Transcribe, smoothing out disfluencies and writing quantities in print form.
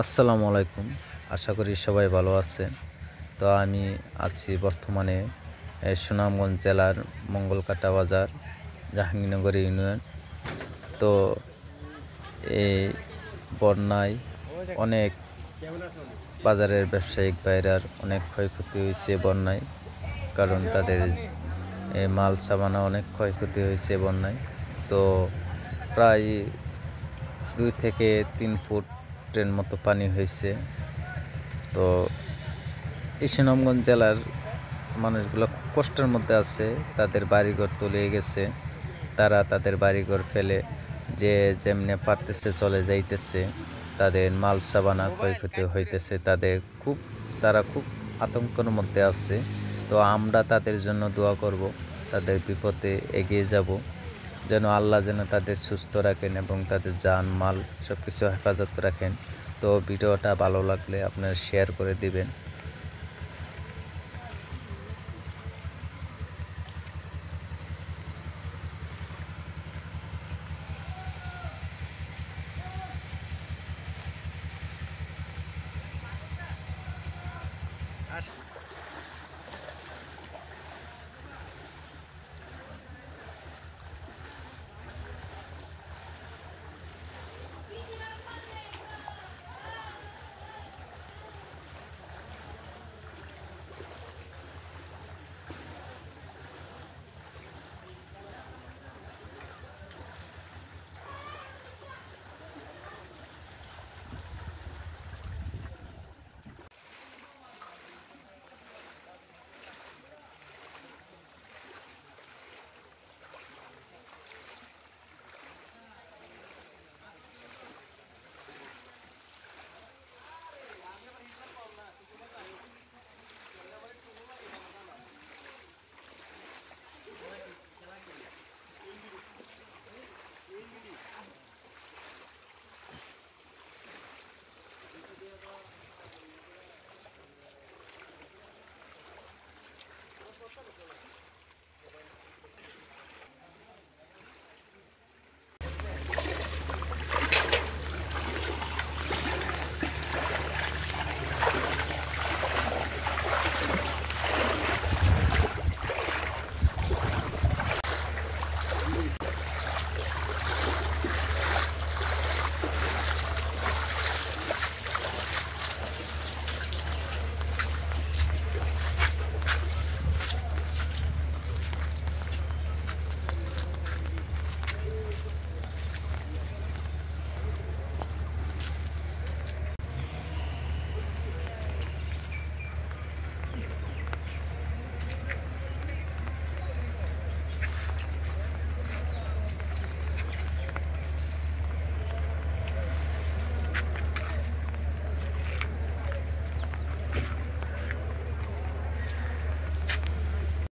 আসসালামু আলাইকুম। আশা করি সবাই ভালো আছেন। তো আমি আছি বর্তমানে সুনামগঞ্জ জেলার মঙ্গলকাটা বাজার, জাহাঙ্গীরনগর ইউনিয়ন। তো এই বন্যায় অনেক বাজারের ব্যবসায়িক ভাইরার অনেক ক্ষয়ক্ষতি হয়েছে বন্যায়, কারণ তাদের মাল সামানা অনেক ক্ষয়ক্ষতি হয়েছে বন্যায়। তো প্রায় 2 থেকে 3 ফুটের মতো পানি হয়েছে। তো এই সুনামগঞ্জ জেলার মানুষগুলো খুব কষ্টের মধ্যে আছে। তাদের বাড়িঘর তলিয়ে গেছে, তারা তাদের বাড়িঘর ফেলে যে যেমনে পারতেছে চলে যাইতেছে। তাদের মাল সাবানা ক্ষয়ক্ষতি হইতেছে, তারা খুব আতঙ্কের মধ্যে আছে। তো আমরা তাদের জন্য দোয়া করব, তাদের বিপদে এগিয়ে যাব, যেন আল্লাহ যেন তাদের সুস্থ রাখেন এবং তাদের জান মাল সব কিছু হেফাজত রাখেন। তো ভিডিওটা ভালো লাগলে আপনারা শেয়ার করে দিবেন।